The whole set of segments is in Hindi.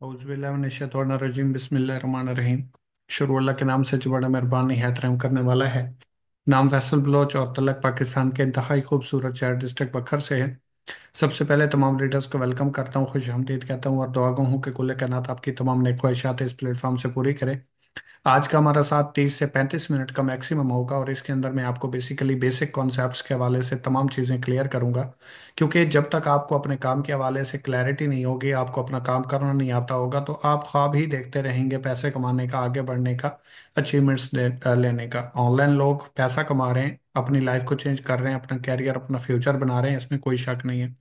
औज़ुबिल्लाहिमिनश्शैतानिर्रजीम बिस्मिल्लाहिर्रहमानिर्रहीम। शुरू अल्लाह के नाम से जो बड़ा मेहरबान निहायत रहम करने वाला है। नाम फैसल बलोच और तलक पाकिस्तान के इंतहाई खूबसूरत शहर डिस्ट्रिक्ट बखर से है। सबसे पहले तमाम रीडर्स को वेलकम करता हूँ, खुश हमदीद कहता हूँ और दुआ गो हूँ कि कुल्ले कायनात आपकी तमाम नेक ख्वाहिशात इस प्लेटफॉर्म से पूरी करे। आज का हमारा साथ 30 से 35 मिनट का मैक्सिमम होगा और इसके अंदर मैं आपको बेसिकली बेसिक कॉन्सेप्ट्स के हवाले से तमाम चीज़ें क्लियर करूंगा। क्योंकि जब तक आपको अपने काम के हवाले से क्लैरिटी नहीं होगी, आपको अपना काम करना नहीं आता होगा, तो आप ख्वाब ही देखते रहेंगे पैसे कमाने का, आगे बढ़ने का, अचीवमेंट्स लेने का। ऑनलाइन लोग पैसा कमा रहे हैं, अपनी लाइफ को चेंज कर रहे हैं, अपना कैरियर अपना फ्यूचर बना रहे हैं, इसमें कोई शक नहीं है।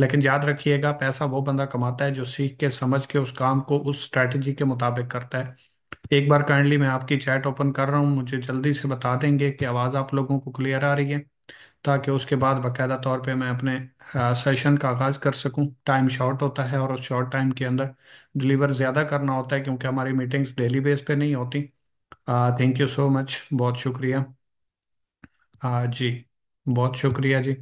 लेकिन याद रखिएगा, पैसा वो बंदा कमाता है जो सीख के समझ के उस काम को उस स्ट्रैटेजी के मुताबिक करता है। एक बार काइंडली मैं आपकी चैट ओपन कर रहा हूँ, मुझे जल्दी से बता देंगे कि आवाज़ आप लोगों को क्लियर आ रही है, ताकि उसके बाद बाकायदा तौर पे मैं अपने सेशन का आगाज़ कर सकूं। टाइम शॉर्ट होता है और उस शॉर्ट टाइम के अंदर डिलीवर ज़्यादा करना होता है, क्योंकि हमारी मीटिंग्स डेली बेस पे नहीं होती। थैंक यू सो मच, बहुत शुक्रिया। जी, बहुत शुक्रिया जी।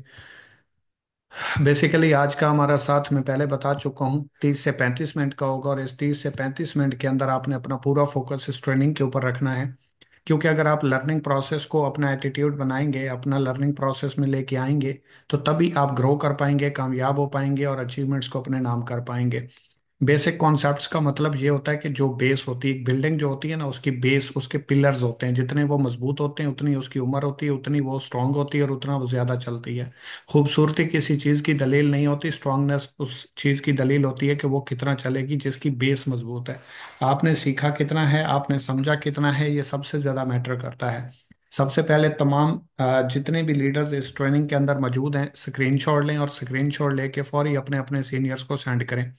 बेसिकली आज का हमारा साथ मैं पहले बता चुका हूँ 30 से 35 मिनट का होगा, और इस 30 से 35 मिनट के अंदर आपने अपना पूरा फोकस इस ट्रेनिंग के ऊपर रखना है। क्योंकि अगर आप लर्निंग प्रोसेस को अपना एटीट्यूड बनाएंगे, अपना लर्निंग प्रोसेस में लेके आएंगे, तो तभी आप ग्रो कर पाएंगे, कामयाब हो पाएंगे और अचीवमेंट्स को अपने नाम कर पाएंगे। बेसिक कॉन्सेप्ट्स का मतलब ये होता है कि जो बेस होती है, एक बिल्डिंग जो होती है ना, उसकी बेस, उसके पिलर्स होते हैं, जितने वो मजबूत होते हैं उतनी उसकी उम्र होती है, उतनी वो स्ट्रांग होती है और उतना वो ज्यादा चलती है। खूबसूरती किसी चीज की दलील नहीं होती, स्ट्रांगनेस उस चीज की दलील होती है कि वो कितना चलेगी, जिसकी बेस मजबूत है। आपने सीखा कितना है, आपने समझा कितना है, ये सबसे ज्यादा मैटर करता है। सबसे पहले तमाम जितने भी लीडर्स इस ट्रेनिंग के अंदर मौजूद हैं, स्क्रीनशॉट लें और स्क्रीनशॉट लेके फौरी अपने अपने सीनियर्स को सेंड करें।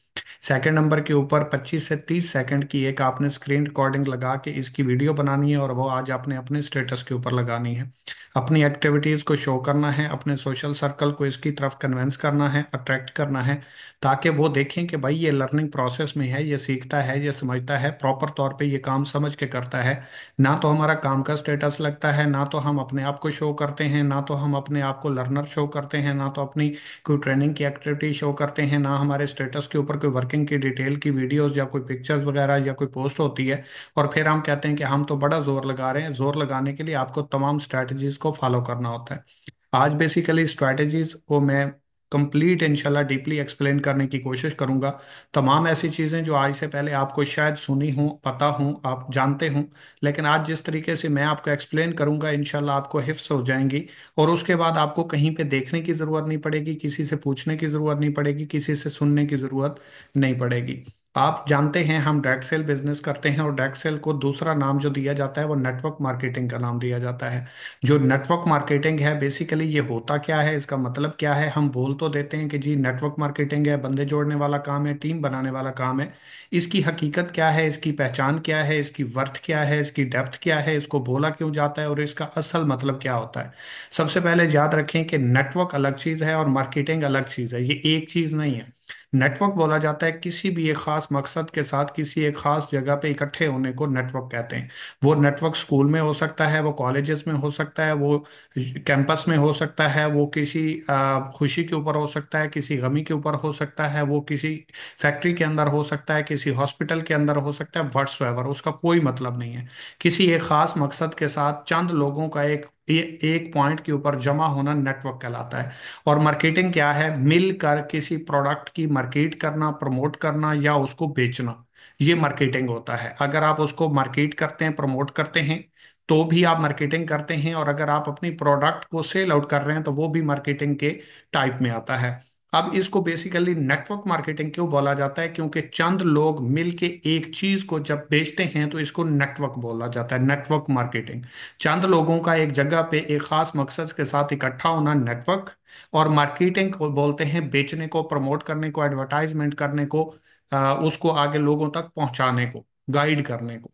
सेकंड नंबर के ऊपर 25 से 30 सेकंड की एक आपने स्क्रीन रिकॉर्डिंग लगा के इसकी वीडियो बनानी है और वो आज आपने अपने स्टेटस के ऊपर लगानी है। अपनी एक्टिविटीज को शो करना है, अपने सोशल सर्कल को इसकी तरफ कन्विंस करना है, अट्रैक्ट करना है, ताकि वो देखें कि भाई ये लर्निंग प्रोसेस में है, ये सीखता है, ये समझता है, प्रॉपर तौर पे ये काम समझ के करता है। ना तो हमारा काम का स्टेटस लगता है, ना तो हम अपने आप को शो करते हैं, ना तो हम अपने आप को लर्नर शो करते हैं, ना तो अपनी कोई ट्रेनिंग की एक्टिविटी शो करते हैं, ना हमारे स्टेटस के ऊपर कोई वर्किंग की डिटेल की वीडियोस या कोई पिक्चर्स वगैरह या कोई पोस्ट होती है। और फिर हम कहते हैं कि हम तो बड़ा जोर लगा रहे हैं। जोर लगाने के लिए आपको तमाम स्ट्रैटेजीज को फॉलो करना होता है। आज बेसिकली स्ट्रैटेजीज को मैं कंप्लीट इंशाल्लाह डीपली एक्सप्लेन करने की कोशिश करूंगा। तमाम ऐसी चीज़ें जो आज से पहले आपको शायद सुनी हो, पता हो, आप जानते हो, लेकिन आज जिस तरीके से मैं आपको एक्सप्लेन करूंगा इंशाल्लाह आपको हिफ्स हो जाएंगी। और उसके बाद आपको कहीं पे देखने की ज़रूरत नहीं पड़ेगी, किसी से पूछने की ज़रूरत नहीं पड़ेगी, किसी से सुनने की ज़रूरत नहीं पड़ेगी। आप जानते हैं हम डायरेक्ट सेल बिजनेस करते हैं, और डायरेक्ट सेल को दूसरा नाम जो दिया जाता है वो नेटवर्क मार्केटिंग का नाम दिया जाता है। जो नेटवर्क मार्केटिंग है बेसिकली ये होता क्या है, इसका मतलब क्या है। हम बोल तो देते हैं कि जी नेटवर्क मार्केटिंग है, बंदे जोड़ने वाला काम है, टीम बनाने वाला काम है। इसकी हकीकत क्या है, इसकी पहचान क्या है, इसकी वर्थ क्या है, इसकी डेप्थ क्या है, इसको बोला क्यों जाता है और इसका असल मतलब क्या होता है। सबसे पहले याद रखें कि नेटवर्क अलग चीज़ है और मार्केटिंग अलग चीज़ है, ये एक चीज़ नहीं है। नेटवर्क बोला जाता है किसी भी एक खास मकसद के साथ किसी एक खास जगह पे इकट्ठे होने को नेटवर्क कहते हैं। वो नेटवर्क स्कूल में हो सकता है, वो कॉलेजेस में हो सकता है, वो कैंपस में हो सकता है, वो किसी खुशी के ऊपर हो सकता है, किसी गमी के ऊपर हो सकता है, वो किसी फैक्ट्री के अंदर हो सकता है, किसी हॉस्पिटल के अंदर हो सकता है, व्हाट्सएवर, उसका कोई मतलब नहीं है। किसी एक खास मकसद के साथ चंद लोगों का एक पॉइंट के ऊपर जमा होना नेटवर्क कहलाता है। और मार्केटिंग क्या है, मिलकर किसी प्रोडक्ट की मार्केट करना, प्रमोट करना या उसको बेचना, ये मार्केटिंग होता है। अगर आप उसको मार्केट करते हैं, प्रमोट करते हैं, तो भी आप मार्केटिंग करते हैं, और अगर आप अपनी प्रोडक्ट को सेल आउट कर रहे हैं तो वो भी मार्केटिंग के टाइप में आता है। अब इसको बेसिकली नेटवर्क मार्केटिंग क्यों बोला जाता है, क्योंकि चंद लोग मिलके एक चीज को जब बेचते हैं तो इसको नेटवर्क बोला जाता है, नेटवर्क मार्केटिंग। चंद लोगों का एक जगह पे एक खास मकसद के साथ इकट्ठा होना नेटवर्क। और मार्केटिंग को बोलते हैं बेचने को, प्रमोट करने को, एडवर्टाइजमेंट करने को, उसको आगे लोगों तक पहुंचाने को, गाइड करने को।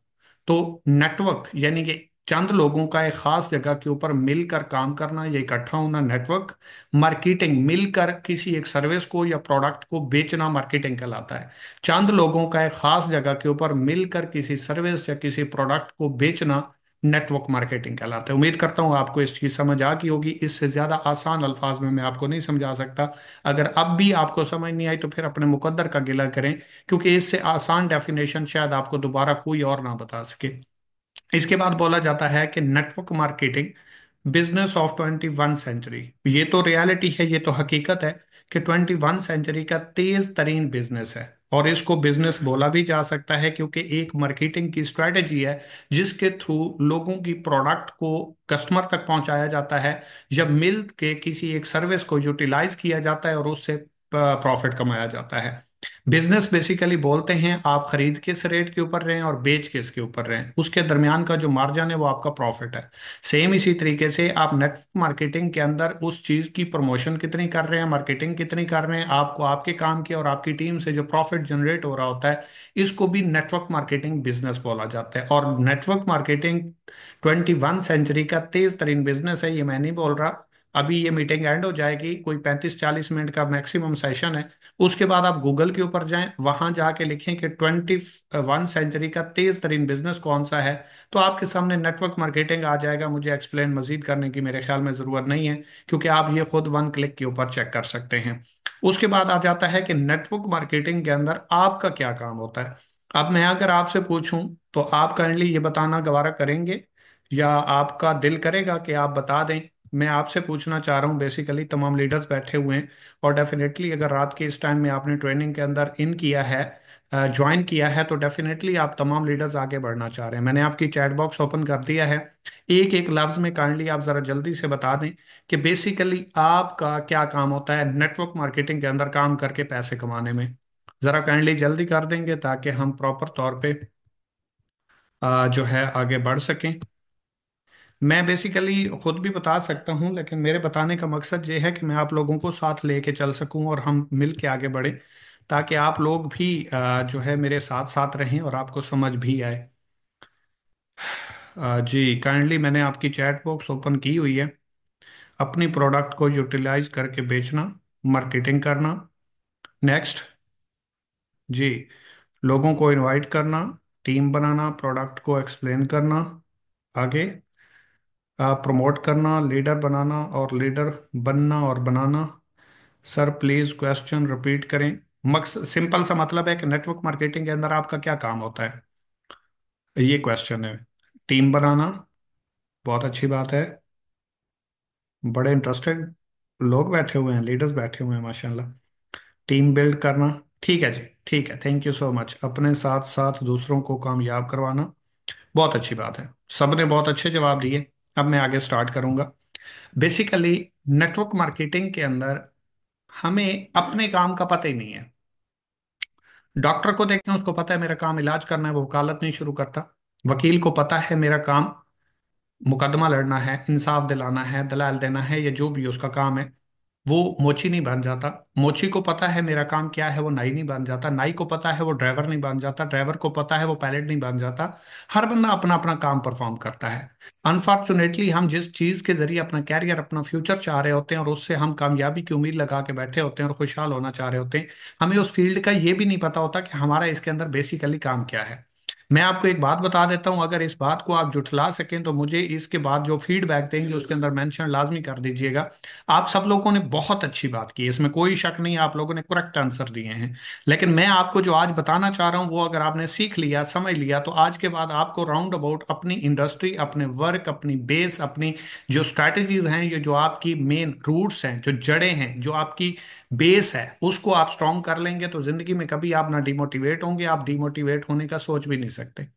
तो नेटवर्क यानी कि चंद लोगों का एक खास जगह के ऊपर मिलकर काम करना या इकट्ठा होना नेटवर्क। मार्केटिंग मिलकर किसी एक सर्विस को या प्रोडक्ट को बेचना मार्केटिंग कहलाता है। चंद लोगों का एक खास जगह के ऊपर मिलकर किसी सर्विस या किसी प्रोडक्ट को बेचना नेटवर्क मार्केटिंग कहलाता है। उम्मीद करता हूँ आपको इस चीज समझ आ गई होगी। इससे ज्यादा आसान अल्फाज में मैं आपको नहीं समझा सकता। अगर अब भी आपको समझ नहीं आई तो फिर अपने मुकद्दर का गिला करें, क्योंकि इससे आसान डेफिनेशन शायद आपको दोबारा कोई और ना बता सके। इसके बाद बोला जाता है कि network marketing business of 21 century. ये तो रियलिटी है, ये तो हकीकत है कि 21 सेंचुरी का तेज तरीन बिजनेस है। और इसको बिजनेस बोला भी जा सकता है क्योंकि एक मार्केटिंग की स्ट्रेटेजी है जिसके थ्रू लोगों की प्रोडक्ट को कस्टमर तक पहुंचाया जाता है, जब मिल के किसी एक सर्विस को यूटिलाइज किया जाता है और उससे प्रॉफिट कमाया जाता है। बिजनेस बेसिकली बोलते हैं आप खरीद किस रेट के ऊपर रहे हैं और बेच किसके ऊपर रहे हैं, उसके दरमियान का जो मार्जिन है वो आपका प्रॉफिट है। सेम इसी तरीके से आप नेटवर्क मार्केटिंग के अंदर उस चीज की प्रमोशन कितनी कर रहे हैं, मार्केटिंग कितनी कर रहे हैं, आपको आपके काम की और आपकी टीम से जो प्रॉफिट जनरेट हो रहा होता है, इसको भी नेटवर्क मार्केटिंग बिजनेस बोला जाता है। और नेटवर्क मार्केटिंग 21 सेंचुरी का तेज तरीन बिजनेस है, ये मैं नहीं बोल रहा। अभी ये मीटिंग एंड हो जाएगी, कोई 35-40 मिनट का मैक्सिमम सेशन है। उसके बाद आप गूगल के ऊपर जाएं, वहां जाके लिखें कि 21 सेंचुरी का तेज तरीन बिजनेस कौन सा है, तो आपके सामने नेटवर्क मार्केटिंग आ जाएगा। मुझे एक्सप्लेन मजीद करने की मेरे ख्याल में ज़रूरत नहीं है, क्योंकि आप ये खुद वन क्लिक के ऊपर चेक कर सकते हैं। उसके बाद आ जाता है कि नेटवर्क मार्केटिंग के अंदर आपका क्या काम होता है। अब मैं अगर आपसे पूछूं तो आप काइंडली ये बताना गवारा करेंगे, या आपका दिल करेगा कि आप बता दें। मैं आपसे पूछना चाह रहा हूँ, बेसिकली तमाम लीडर्स बैठे हुए हैं, और डेफिनेटली अगर रात के इस टाइम में आपने ट्रेनिंग के अंदर इन किया है, ज्वाइन किया है, तो डेफिनेटली आप तमाम लीडर्स आगे बढ़ना चाह रहे हैं। मैंने आपकी चैट बॉक्स ओपन कर दिया है। एक एक लफ्ज में काइंडली आप जरा जल्दी से बता दें कि बेसिकली आपका क्या काम होता है नेटवर्क मार्केटिंग के अंदर काम करके पैसे कमाने में। जरा काइंडली जल्दी कर देंगे ताकि हम प्रॉपर तौर पे जो है आगे बढ़ सकें। मैं बेसिकली खुद भी बता सकता हूँ, लेकिन मेरे बताने का मकसद ये है कि मैं आप लोगों को साथ लेके चल सकूं और हम मिल के आगे बढ़े, ताकि आप लोग भी जो है मेरे साथ साथ रहें और आपको समझ भी आए। जी काइंडली मैंने आपकी चैट बॉक्स ओपन की हुई है। अपनी प्रोडक्ट को यूटिलाइज करके बेचना, मार्केटिंग करना। नेक्स्ट जी, लोगों को इनवाइट करना, टीम बनाना, प्रोडक्ट को एक्सप्लेन करना, आगे प्रमोट करना, लीडर बनाना और लीडर बनना और बनाना। सर प्लीज क्वेश्चन रिपीट करें। मकसद सिंपल सा मतलब है कि नेटवर्क मार्केटिंग के अंदर आपका क्या काम होता है, ये क्वेश्चन है। टीम बनाना, बहुत अच्छी बात है। बड़े इंटरेस्टेड लोग बैठे हुए हैं, लीडर्स बैठे हुए हैं माशाल्लाह। टीम बिल्ड करना, ठीक है जी, ठीक है, थैंक यू सो मच। अपने साथ साथ दूसरों को कामयाब करवाना, बहुत अच्छी बात है। सबने बहुत अच्छे जवाब दिए। अब मैं आगे स्टार्ट करूंगा। बेसिकली नेटवर्क मार्केटिंग के अंदर हमें अपने काम का पता ही नहीं है। डॉक्टर को देखें, उसको पता है मेरा काम इलाज करना है, वो वकालत नहीं शुरू करता। वकील को पता है मेरा काम मुकदमा लड़ना है, इंसाफ दिलाना है, दलाल देना है, या जो भी उसका काम है, वो मोची नहीं बन जाता। मोची को पता है मेरा काम क्या है, वो नाई नहीं बन जाता। नाई को पता है वो ड्राइवर नहीं बन जाता। ड्राइवर को पता है वो पायलट नहीं बन जाता। हर बंदा अपना अपना काम परफॉर्म करता है। अनफॉर्चुनेटली हम जिस चीज के जरिए अपना कैरियर, अपना फ्यूचर चाह रहे होते हैं, और उससे हम कामयाबी की उम्मीद लगा के बैठे होते हैं और खुशहाल होना चाह रहे होते हैं, हमें उस फील्ड का ये भी नहीं पता होता कि हमारा इसके अंदर बेसिकली काम क्या है। मैं आपको एक बात बता देता हूं, अगर इस बात को आप जुठला सकें तो मुझे इसके बाद जो फीडबैक देंगे उसके अंदर मेंशन लाजमी कर दीजिएगा। आप सब लोगों ने बहुत अच्छी बात की, इसमें कोई शक नहीं, आप लोगों ने करेक्ट आंसर दिए हैं। लेकिन मैं आपको जो आज बताना चाह रहा हूं वो अगर आपने सीख लिया, समझ लिया, तो आज के बाद आपको राउंड अबाउट अपनी इंडस्ट्री, अपने वर्क, अपनी बेस, अपनी जो स्ट्रैटेजीज हैं, ये जो आपकी मेन रूट्स हैं, जो जड़ें हैं, जो आपकी बेस है, उसको आप स्ट्रॉन्ग कर लेंगे तो जिंदगी में कभी आप ना डिमोटिवेट होंगे। आप डिमोटिवेट होने का सोच भी नहीं सकते।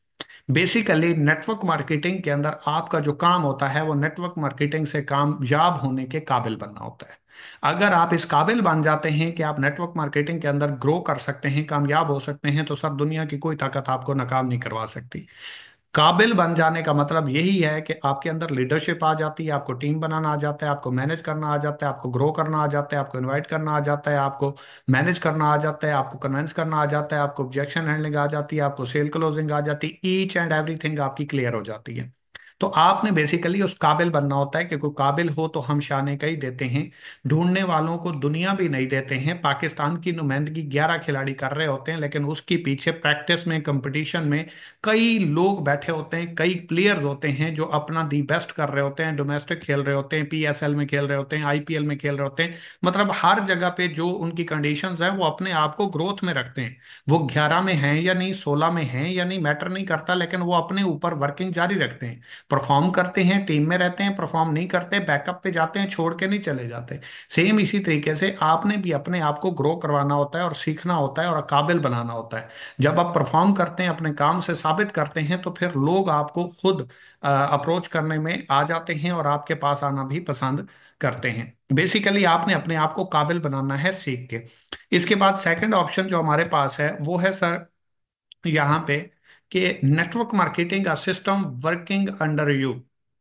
बेसिकली नेटवर्क मार्केटिंग के अंदर आपका जो काम होता है वो नेटवर्क मार्केटिंग से कामयाब होने के काबिल बनना होता है। अगर आप इस काबिल बन जाते हैं कि आप नेटवर्क मार्केटिंग के अंदर ग्रो कर सकते हैं, कामयाब हो सकते हैं, तो सर दुनिया की कोई ताकत आपको नाकाम नहीं करवा सकती। काबिल बन जाने का मतलब यही है कि आपके अंदर लीडरशिप आ जाती है, आपको टीम बनाना आ जाता है, आपको मैनेज करना आ जाता है, आपको ग्रो करना आ जाता है, आपको इनवाइट करना आ जाता है, आपको मैनेज करना आ जाता है, आपको कन्विंस करना आ जाता है, आपको ऑब्जेक्शन हैंडलिंग आ जाती है, आपको सेल क्लोजिंग आ जाती है। ईच एंड एवरीथिंग आपकी क्लियर हो जाती है। तो आपने बेसिकली उस काबिल बनना होता है, क्योंकि काबिल हो तो हम शान कई देते हैं, ढूंढने वालों को दुनिया भी नहीं देते हैं। पाकिस्तान की नुमाइंदगी 11 खिलाड़ी कर रहे होते हैं, लेकिन उसके पीछे प्रैक्टिस में, कंपटीशन में कई लोग बैठे होते हैं, कई प्लेयर्स होते हैं जो अपना दी बेस्ट कर रहे होते हैं, डोमेस्टिक खेल रहे होते हैं, पीएसएल में खेल रहे होते हैं, आईपीएल में खेल रहे होते हैं। मतलब हर जगह पे जो उनकी कंडीशंस हैं वो अपने आप को ग्रोथ में रखते हैं। वो 11 में हैं या नहीं, 16 में हैं या नहीं, मैटर नहीं करता, लेकिन वो अपने ऊपर वर्किंग जारी रखते हैं। परफॉर्म करते हैं, टीम में रहते हैं, परफॉर्म नहीं करते, बैकअप पे जाते हैं, छोड़ के नहीं चले जाते। सेम इसी तरीके से आपने भी अपने आप को ग्रो करवाना होता है और सीखना होता है और काबिल बनाना होता है। जब आप परफॉर्म करते हैं, अपने काम से साबित करते हैं, तो फिर लोग आपको खुद अप्रोच करने में आ जाते हैं और आपके पास आना भी पसंद करते हैं। बेसिकली आपने अपने आप को काबिल बनाना है सीख के। इसके बाद सेकंड ऑप्शन जो हमारे पास है वो है सर यहाँ पे कि नेटवर्क मार्केटिंग, का सिस्टम वर्किंग अंडर यू।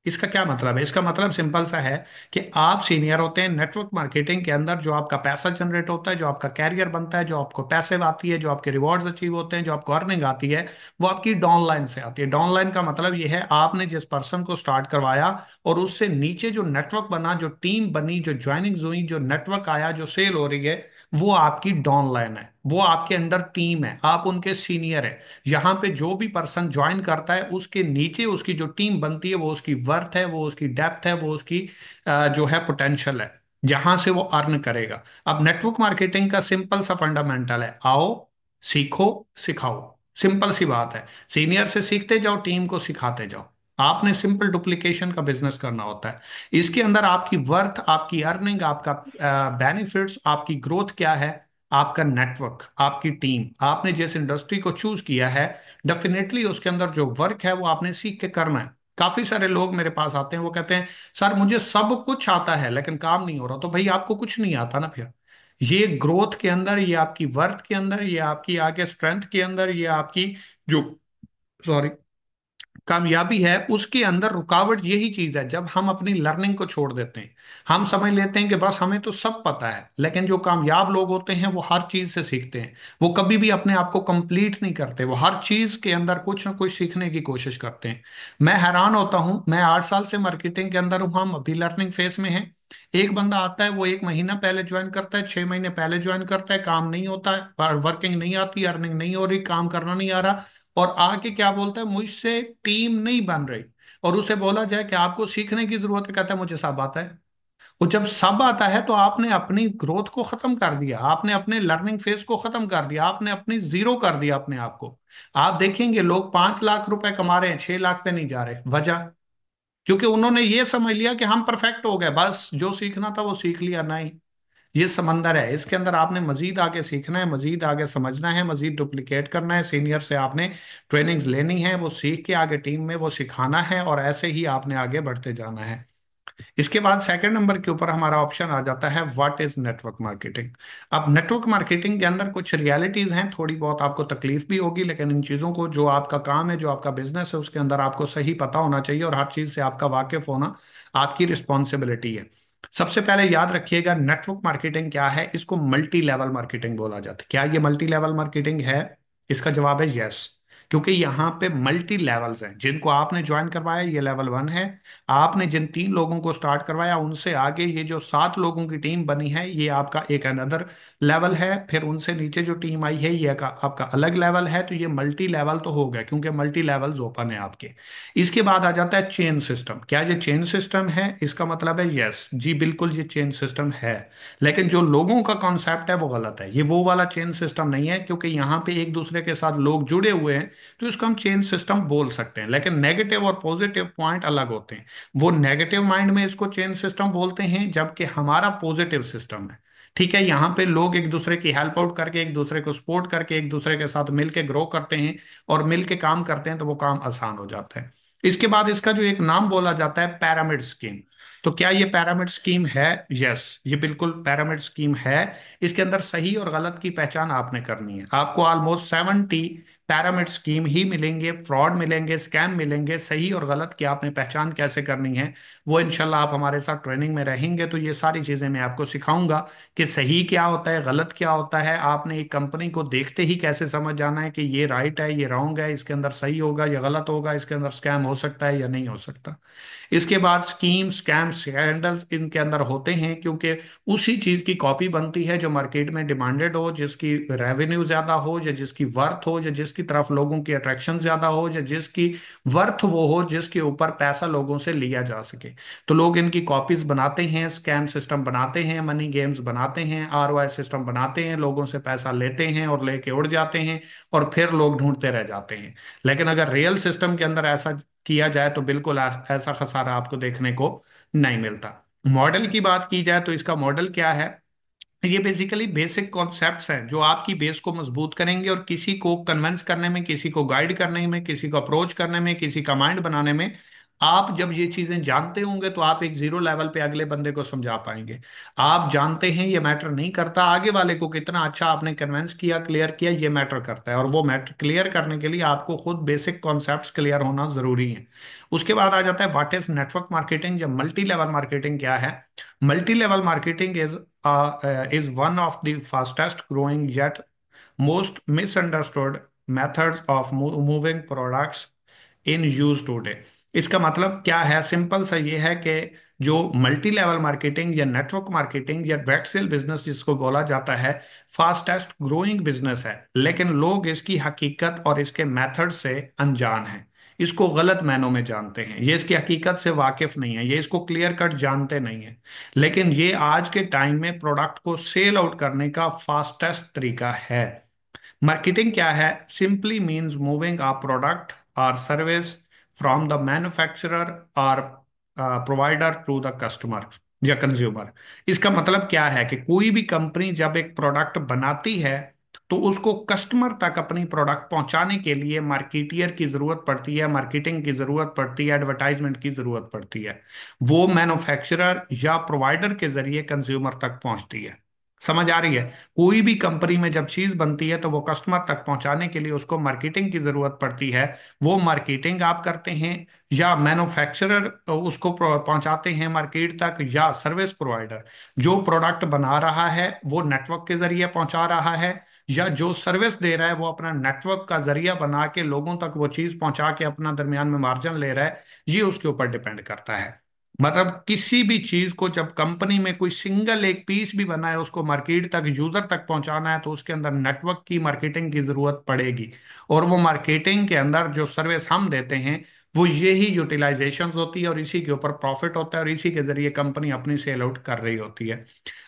इसका क्या मतलब है? इसका मतलब सिंपल सा है कि आप सीनियर होते हैं नेटवर्क मार्केटिंग के अंदर। जो आपका पैसा जनरेट होता है, जो आपका कैरियर बनता है, जो आपको पैसे आती है, जो आपके रिवॉर्ड्स अचीव होते हैं, जो आपको अर्निंग आती है, वो आपकी डाउनलाइन से आती है। डाउनलाइन का मतलब ये है, आपने जिस पर्सन को स्टार्ट करवाया और उससे नीचे जो नेटवर्क बना, जो टीम बनी, जो ज्वाइनिंग्स हुई, जो नेटवर्क आया, जो सेल हो रही है, वो आपकी डाउनलाइन है। वो आपके अंडर टीम है, आप उनके सीनियर है। यहाँ पे जो भी पर्सन ज्वाइन करता है, उसके नीचे उसकी जो टीम बनती है, वो उसकी वर्थ है, वो उसकी डेप्थ है, वो उसकी जो है पोटेंशियल है, जहां से वो अर्न करेगा। अब नेटवर्क मार्केटिंग का सिंपल सा फंडामेंटल है, आओ, सीखो, सिखाओ। सिंपल सी बात है। सीनियर से सीखते जाओ, टीम को सिखाते जाओ। आपने सिंपल डुप्लीकेशन का बिजनेस करना होता है। इसके अंदर आपकी वर्थ, आपकी अर्निंग, आपका बेनिफिट्स, आपकी ग्रोथ क्या है? आपका नेटवर्क, आपकी टीम, आपने जिस इंडस्ट्री को चूज किया है, डेफिनेटली उसके अंदर जो वर्क है वो आपने सीख के करना है। काफी सारे लोग मेरे पास आते हैं, वो कहते हैं सर मुझे सब कुछ आता है लेकिन काम नहीं हो रहा। तो भाई आपको कुछ नहीं आता ना फिर। ये ग्रोथ के अंदर, ये आपकी वर्थ के अंदर, ये आपकी आगे स्ट्रेंथ के अंदर, ये आपकी जो, सॉरी, कामयाबी है, उसके अंदर रुकावट यही चीज है, जब हम अपनी लर्निंग को छोड़ देते हैं। हम समझ लेते हैं कि बस हमें तो सब पता है, लेकिन जो कामयाब लोग होते हैं वो हर चीज से सीखते हैं। वो कभी भी अपने आप को कंप्लीट नहीं करते, वो हर चीज के अंदर कुछ ना कुछ सीखने की कोशिश करते हैं। मैं हैरान होता हूं, मैं 8 साल से मार्केटिंग के अंदर हूं, हम अभी लर्निंग फेज में हैं। एक बंदा आता है, वो 1 महीना पहले ज्वाइन करता है, 6 महीने पहले ज्वाइन करता है, काम नहीं होता है, वर्किंग नहीं आती, अर्निंग नहीं हो रही, काम करना नहीं आ रहा, और आके क्या बोलता है, मुझसे टीम नहीं बन रही। और उसे बोला जाए कि आपको सीखने की जरूरत है, कहता है मुझे सब आता है। और जब सब आता है तो आपने अपनी ग्रोथ को खत्म कर दिया, आपने अपने लर्निंग फेज को खत्म कर दिया, आपने अपनी जीरो कर दिया अपने आप को। आप देखेंगे लोग 5 लाख रुपए कमा रहे हैं, 6 लाख पे नहीं जा रहे। वजह? क्योंकि उन्होंने ये समझ लिया कि हम परफेक्ट हो गए, बस जो सीखना था वो सीख लिया। नहीं, ये समंदर है, इसके अंदर आपने मजीद आगे सीखना है, मजीद आगे समझना है, मजीद डुप्लीकेट करना है। सीनियर से आपने ट्रेनिंग्स लेनी है, वो सीख के आगे टीम में वो सिखाना है, और ऐसे ही आपने आगे बढ़ते जाना है। इसके बाद सेकंड नंबर के ऊपर हमारा ऑप्शन आ जाता है, व्हाट इज नेटवर्क मार्केटिंग। अब नेटवर्क मार्केटिंग के अंदर कुछ रियलिटीज हैं, थोड़ी बहुत आपको तकलीफ भी होगी, लेकिन इन चीज़ों को, जो आपका काम है, जो आपका बिजनेस है, उसके अंदर आपको सही पता होना चाहिए, और हर चीज़ से आपका वाकिफ होना आपकी रिस्पॉन्सिबिलिटी है। सबसे पहले याद रखिएगा, नेटवर्क मार्केटिंग क्या है? इसको मल्टी लेवल मार्केटिंग बोला जाता है। क्या ये मल्टी लेवल मार्केटिंग है? इसका जवाब है यस। क्योंकि यहाँ पे मल्टी लेवल्स हैं। जिनको आपने ज्वाइन करवाया, ये लेवल 1 है। आपने जिन 3 लोगों को स्टार्ट करवाया, उनसे आगे ये जो 7 लोगों की टीम बनी है, ये आपका एक अनदर लेवल है। फिर उनसे नीचे जो टीम आई है, ये आपका अलग लेवल है। तो ये मल्टी लेवल तो हो गया, क्योंकि मल्टी लेवल्स ओपन है आपके। इसके बाद आ जाता है चेन सिस्टम। क्या ये चेन सिस्टम है? इसका मतलब है यस जी, बिल्कुल ये चेन सिस्टम है। लेकिन जो लोगों का कॉन्सेप्ट है वो गलत है। ये वो वाला चेन सिस्टम नहीं है, क्योंकि यहाँ पे एक दूसरे के साथ लोग जुड़े हुए हैं, तो इसको हम चेन सिस्टम बोल सकते हैं। लेकिन नेगेटिव और पॉजिटिव पॉइंट अलग होते हैं। वो नेगेटिव माइंड में इसको चेन सिस्टम बोलते हैं, जबकि हमारा पॉजिटिव सिस्टम है। ठीक है, यहाँ पे लोग एक दूसरे की हेल्प आउट करके, एक दूसरे को सपोर्ट करके, एक दूसरे के साथ मिलके ग्रो करते हैं, और मिलके काम करते हैं, तो वो काम आसान हो जाता है। इसके बाद इसका जो एक नाम बोला जाता है, पैरामिड स्कीम। तो क्या ये पैरामिड स्कीम है? यस, ये बिल्कुल पैरामिड स्कीम है। इसके अंदर सही और गलत की पहचान आपने करनी है। आपको ऑलमोस्ट 70 पैरामिड स्कीम ही मिलेंगे, फ्रॉड मिलेंगे, स्कैम मिलेंगे। सही और गलत की आपने पहचान कैसे करनी है, वो इंशाल्लाह आप हमारे साथ ट्रेनिंग में रहेंगे तो ये सारी चीजें मैं आपको सिखाऊंगा कि सही क्या होता है, गलत क्या होता है। आपने एक कंपनी को देखते ही कैसे समझ जाना है कि ये राइट है, ये रॉन्ग है, इसके अंदर सही होगा या गलत होगा, इसके अंदर स्कैम हो सकता है या नहीं हो सकता। इसके बाद स्कीम, स्कैम, स्कैंडल्स इनके अंदर होते हैं क्योंकि उसी चीज की कॉपी बनती है जो मार्केट में डिमांडेड हो, जिसकी रेवेन्यू ज्यादा हो, या जिसकी वर्थ हो, या जिसकी तरफ लोगों की अट्रैक्शन ज्यादा हो, या जिसकी वर्थ वो हो जिसके ऊपर पैसा लोगों से लिया जा सके। तो लोग इनकी कॉपीज बनाते हैं, स्कैम सिस्टम बनाते हैं, मनी गेम्स बनाते हैं, आरओआई सिस्टम बनाते हैं, लोगों से पैसा लेते हैं और लेके उड़ जाते हैं, और फिर लोग ढूंढते रह जाते हैं। लेकिन अगर रियल सिस्टम के अंदर ऐसा किया जाए तो बिल्कुल ऐसा खसारा आपको देखने को नहीं मिलता। मॉडल की बात की जाए तो इसका मॉडल क्या है, ये बेसिकली बेसिक कॉन्सेप्ट्स हैं जो आपकी बेस को मजबूत करेंगे और किसी को कन्विंस करने में, किसी को गाइड करने में, किसी को अप्रोच करने में, किसी का माइंड बनाने में, आप जब ये चीजें जानते होंगे तो आप एक जीरो लेवल पे अगले बंदे को समझा पाएंगे। आप जानते हैं ये मैटर नहीं करता, आगे वाले को कितना अच्छा आपने कन्विंस किया, क्लियर किया, ये मैटर करता है। और वो मैटर क्लियर करने के लिए आपको खुद बेसिक कॉन्सेप्ट्स क्लियर होना जरूरी है। उसके बाद आ जाता है व्हाट इज नेटवर्क मार्केटिंग या मल्टी लेवल मार्केटिंग क्या है। Multi level marketing is one of the fastest growing yet most misunderstood methods of moving products in use today। इसका मतलब क्या है, सिंपल सा ये है कि जो मल्टी लेवल मार्केटिंग या नेटवर्क मार्केटिंग या डायरेक्ट सेल बिजनेस जिसको बोला जाता है, फास्टेस्ट ग्रोइंग बिजनेस है, लेकिन लोग इसकी हकीकत और इसके मेथड से अनजान हैं। इसको गलत मायनों में जानते हैं, ये इसकी हकीकत से वाकिफ नहीं है, ये इसको क्लियर कट जानते नहीं है। लेकिन ये आज के टाइम में प्रोडक्ट को सेल आउट करने का फास्टेस्ट तरीका है। मार्केटिंग क्या है, simply means moving a product और सर्विस फ्रॉम द मैन्युफैक्चरर और प्रोवाइडर टू द कस्टमर या कंज्यूमर। इसका मतलब क्या है कि कोई भी कंपनी जब एक प्रोडक्ट बनाती है तो उसको कस्टमर तक अपनी प्रोडक्ट पहुंचाने के लिए मार्केटियर की जरूरत पड़ती है, मार्केटिंग की जरूरत पड़ती है, एडवर्टाइजमेंट की जरूरत पड़ती है। वो मैन्युफैक्चरर या प्रोवाइडर के जरिए कंज्यूमर तक पहुंचती है। समझ आ रही है। कोई भी कंपनी में जब चीज बनती है तो वो कस्टमर तक पहुंचाने के लिए उसको मार्केटिंग की जरूरत पड़ती है। वो मार्केटिंग आप करते हैं, या मैन्युफैक्चरर उसको पहुंचाते हैं मार्केट तक, या सर्विस प्रोवाइडर जो प्रोडक्ट बना रहा है वो नेटवर्क के जरिए पहुंचा रहा है, या जो सर्विस दे रहा है वो अपना नेटवर्क का जरिया बना के लोगों तक वो चीज पहुंचा के अपना दरमियान में मार्जिन ले रहा है। ये उसके ऊपर डिपेंड करता है। मतलब किसी भी चीज को जब कंपनी में कोई सिंगल एक पीस भी बना है उसको मार्केट तक, यूजर तक पहुंचाना है, तो उसके अंदर नेटवर्क की, मार्केटिंग की जरूरत पड़ेगी। और वो मार्केटिंग के अंदर जो सर्विस हम देते हैं वो यही यूटिलाइजेशन होती है, और इसी के ऊपर प्रॉफिट होता है, और इसी के जरिए कंपनी अपनी सेल आउट कर रही होती है।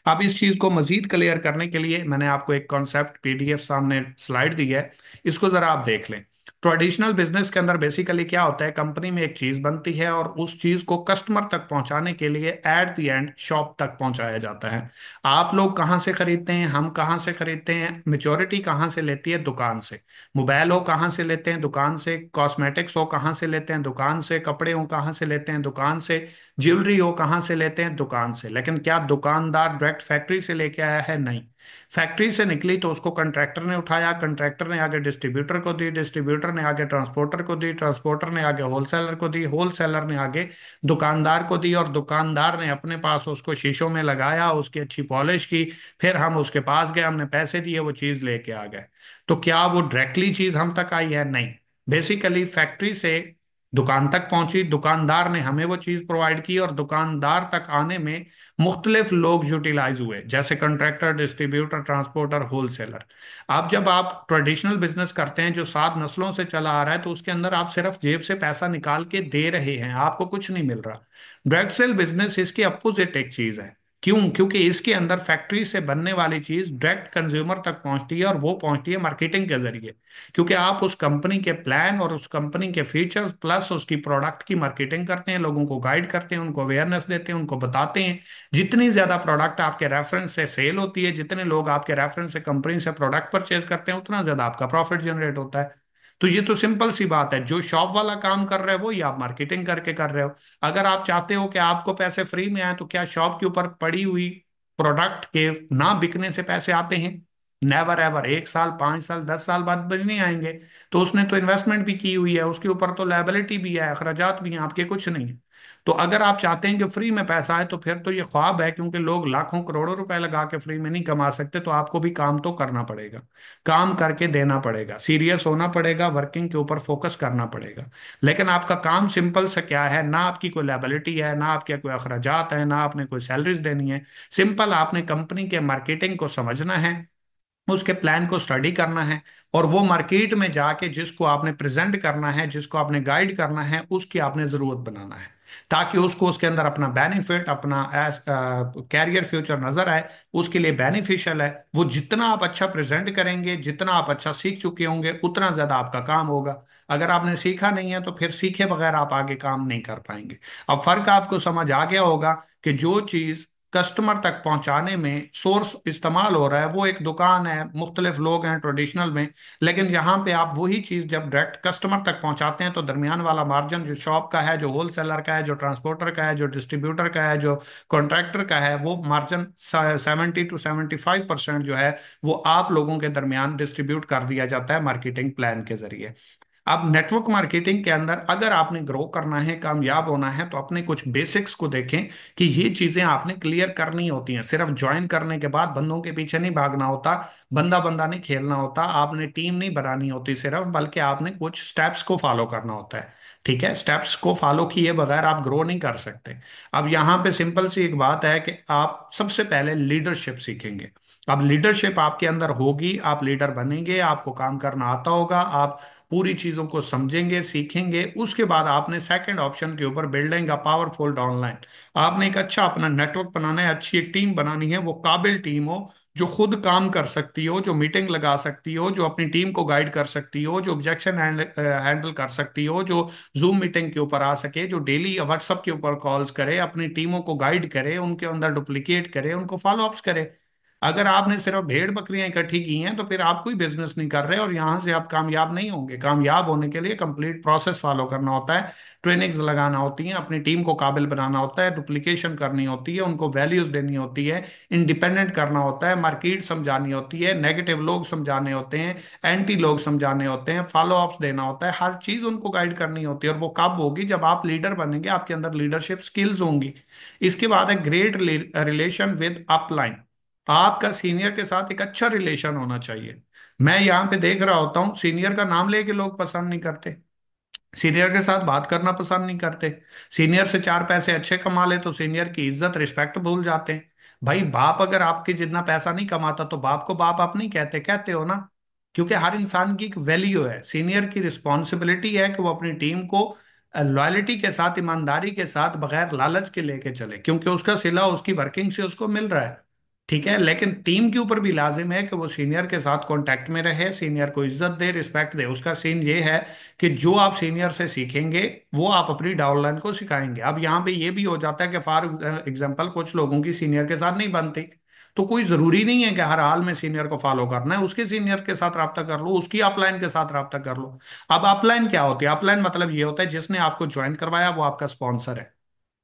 अब इस चीज को मजीद क्लियर करने के लिए मैंने आपको एक कॉन्सेप्ट पीडीएफ सामने स्लाइड दी है, इसको जरा आप देख लें। ट्रेडिशनल बिजनेस के अंदर बेसिकली क्या होता है, कंपनी में एक चीज बनती है और उस चीज को कस्टमर तक पहुंचाने के लिए एट द एंड शॉप तक पहुंचाया जाता है। आप लोग कहाँ से खरीदते हैं, हम कहाँ से खरीदते हैं, मेजोरिटी कहाँ से लेती है, दुकान से। मोबाइल हो कहाँ से लेते हैं, दुकान से। कॉस्मेटिक्स हो कहाँ से लेते हैं, दुकान से। कपड़े हो कहाँ से लेते हैं, दुकान से। ज्वेलरी हो कहाँ से लेते हैं, दुकान से। लेकिन क्या दुकानदार डायरेक्ट फैक्ट्री से लेके आया है? नहीं। फैक्ट्री से निकली तो उसको कंट्रैक्टर ने उठाया, कंट्रैक्टर ने आगे डिस्ट्रीब्यूटर को दी, डिस्ट्रीब्यूटर ने आगे ट्रांसपोर्टर को दी, ट्रांसपोर्टर ने आगे होलसेलर को दी, होलसेलर ने आगे दुकानदार को दी, और दुकानदार ने अपने पास उसको शीशों में लगाया, उसकी अच्छी पॉलिश की, फिर हम उसके पास गए, हमने पैसे दिए, वो चीज लेके आ गए। तो क्या वो डायरेक्टली चीज हम तक आई है? नहीं। बेसिकली फैक्ट्री से दुकान तक पहुंची, दुकानदार ने हमें वो चीज प्रोवाइड की, और दुकानदार तक आने में मुख्तलिफ लोग यूटिलाइज हुए, जैसे कंट्रैक्टर, डिस्ट्रीब्यूटर, ट्रांसपोर्टर, होलसेलर। अब जब आप ट्रेडिशनल बिजनेस करते हैं जो 7 नस्लों से चला आ रहा है, तो उसके अंदर आप सिर्फ जेब से पैसा निकाल के दे रहे हैं, आपको कुछ नहीं मिल रहा। डायरेक्ट सेल बिजनेस इसके अपोजिट एक चीज है। क्यों? क्योंकि इसके अंदर फैक्ट्री से बनने वाली चीज डायरेक्ट कंज्यूमर तक पहुंचती है, और वो पहुंचती है मार्केटिंग के जरिए। क्योंकि आप उस कंपनी के प्लान और उस कंपनी के फीचर्स प्लस उसकी प्रोडक्ट की मार्केटिंग करते हैं, लोगों को गाइड करते हैं, उनको अवेयरनेस देते हैं, उनको बताते हैं। जितनी ज्यादा प्रोडक्ट आपके रेफरेंस से सेल होती है, जितने लोग आपके रेफरेंस से कंपनी से प्रोडक्ट परचेज करते हैं, उतना ज्यादा आपका प्रॉफिट जनरेट होता है। तो ये तो सिंपल सी बात है, जो शॉप वाला काम कर रहे हो, ये आप मार्केटिंग करके कर रहे हो। अगर आप चाहते हो कि आपको पैसे फ्री में आए, तो क्या शॉप के ऊपर पड़ी हुई प्रोडक्ट के ना बिकने से पैसे आते हैं? नेवर एवर, 1 साल, 5 साल, 10 साल बाद भी नहीं आएंगे। तो उसने तो इन्वेस्टमेंट भी की हुई है, उसके ऊपर तो लायबिलिटी भी है, अखराजात भी हैं, आपके कुछ नहीं है। तो अगर आप चाहते हैं कि फ्री में पैसा आए, तो फिर तो ये ख्वाब है, क्योंकि लोग लाखों करोड़ों रुपए लगा के फ्री में नहीं कमा सकते। तो आपको भी काम तो करना पड़ेगा, काम करके देना पड़ेगा, सीरियस होना पड़ेगा, वर्किंग के ऊपर फोकस करना पड़ेगा। लेकिन आपका काम सिंपल सा क्या है, ना आपकी कोई लायबिलिटी है, ना आपके कोई अखराजात है, ना आपने कोई सैलरीज देनी है। सिंपल आपने कंपनी के मार्केटिंग को समझना है, उसके प्लान को स्टडी करना है, और वो मार्केट में जाके जिसको आपने प्रेजेंट करना है, जिसको आपने गाइड करना है, उसकी आपने जरूरत बनाना है, ताकि उसको उसके अंदर अपना बेनिफिट, अपना एस कैरियर फ्यूचर नजर आए, उसके लिए बेनिफिशियल है। वो जितना आप अच्छा प्रेजेंट करेंगे, जितना आप अच्छा सीख चुके होंगे, उतना ज्यादा आपका काम होगा। अगर आपने सीखा नहीं है, तो फिर सीखे बगैर आप आगे काम नहीं कर पाएंगे। अब फर्क आपको समझ आ गया होगा कि जो चीज कस्टमर तक पहुंचाने में सोर्स इस्तेमाल हो रहा है, वो एक दुकान है, मुख्तलिफ लोग हैं ट्रेडिशनल में। लेकिन यहाँ पे आप वही चीज जब डायरेक्ट कस्टमर तक पहुंचाते हैं, तो दरमियान वाला मार्जिन जो शॉप का है, जो होलसेलर का है, जो ट्रांसपोर्टर का है, जो डिस्ट्रीब्यूटर का है, जो कॉन्ट्रैक्टर का है, वो मार्जिन 70 to 75% जो है, वो आप लोगों के दरमियान डिस्ट्रीब्यूट कर दिया जाता है मार्केटिंग प्लान के जरिए। अब नेटवर्क मार्केटिंग के अंदर अगर आपने ग्रो करना है, कामयाब होना है, तो अपने कुछ बेसिक्स को देखें कि ये चीजें आपने क्लियर करनी होती हैं। सिर्फ ज्वाइन करने के बाद बंदों के पीछे नहीं भागना होता, बंदा बंदा नहीं खेलना होता, आपने टीम नहीं बनानी होती सिर्फ, बल्कि आपने कुछ स्टेप्स को फॉलो करना होता है। ठीक है, स्टेप्स को फॉलो किए बगैर आप ग्रो नहीं कर सकते। अब यहाँ पे सिंपल सी एक बात है कि आप सबसे पहले लीडरशिप सीखेंगे। अब लीडरशिप आपके अंदर होगी, आप लीडर बनेंगे, आपको काम करना आता होगा, आप पूरी चीजों को समझेंगे, सीखेंगे। उसके बाद आपने सेकंड ऑप्शन के ऊपर बिल्डिंग अ पावरफुल डाउनलाइन, आपने एक अच्छा अपना नेटवर्क बनाना है, अच्छी एक टीम बनानी है, वो काबिल टीम हो, जो खुद काम कर सकती हो, जो मीटिंग लगा सकती हो, जो अपनी टीम को गाइड कर सकती हो, जो ऑब्जेक्शन हैंडल कर सकती हो, जो जूम मीटिंग के ऊपर आ सके, जो डेली व्हाट्सएप के ऊपर कॉल्स करे, अपनी टीमों को गाइड करे, उनके अंदर डुप्लीकेट करे, उनको फॉलो अप्स करे। अगर आपने सिर्फ भेड़ बकरियां इकट्ठी की हैं, तो फिर आप कोई बिजनेस नहीं कर रहे, और यहां से आप कामयाब नहीं होंगे। कामयाब होने के लिए कंप्लीट प्रोसेस फॉलो करना होता है, ट्रेनिंग्स लगाना होती हैं, अपनी टीम को काबिल बनाना होता है, डुप्लीकेशन करनी होती है, उनको वैल्यूज देनी होती है, इंडिपेंडेंट करना होता है, मार्केट समझानी होती है, नेगेटिव लोग समझाने होते हैं, एंटी लोग समझाने होते हैं, फॉलो अप्स देना होता है, हर चीज उनको गाइड करनी होती है। और वो कब होगी, जब आप लीडर बनेंगे, आपके अंदर लीडरशिप स्किल्स होंगी। इसके बाद है ग्रेट रिलेशन विद अपलाइन, आपका सीनियर के साथ एक अच्छा रिलेशन होना चाहिए। मैं यहाँ पे देख रहा होता हूँ, सीनियर का नाम लेके लोग पसंद नहीं करते, सीनियर के साथ बात करना पसंद नहीं करते। सीनियर से 4 पैसे अच्छे कमा ले, तो सीनियर की इज्जत रिस्पेक्ट भूल जाते हैं। भाई बाप अगर आपके जितना पैसा नहीं कमाता, तो बाप को बाप आप नहीं कहते, कहते हो ना। क्योंकि हर इंसान की एक वैल्यू है, सीनियर की रिस्पॉन्सिबिलिटी है कि वो अपनी टीम को लॉयल्टी के साथ, ईमानदारी के साथ, बगैर लालच के लेके चले, क्योंकि उसका सिला उसकी वर्किंग से उसको मिल रहा है। ठीक है, लेकिन टीम के ऊपर भी लाजिम है कि वो सीनियर के साथ कांटेक्ट में रहे, सीनियर को इज्जत दे, रिस्पेक्ट दे। उसका सीन ये है कि जो आप सीनियर से सीखेंगे, वो आप अपनी डाउनलाइन को सिखाएंगे। अब यहाँ पे ये भी हो जाता है कि फॉर एग्जांपल कुछ लोगों की सीनियर के साथ नहीं बनती, तो कोई जरूरी नहीं है कि हर हाल में सीनियर को फॉलो करना है, उसके सीनियर के साथ रब्ता कर लो, उसकी अपलाइन के साथ रब्ता कर लो। अब अपलाइन क्या होती है? अपलाइन मतलब ये होता है, जिसने आपको ज्वाइन करवाया वो आपका स्पॉन्सर है,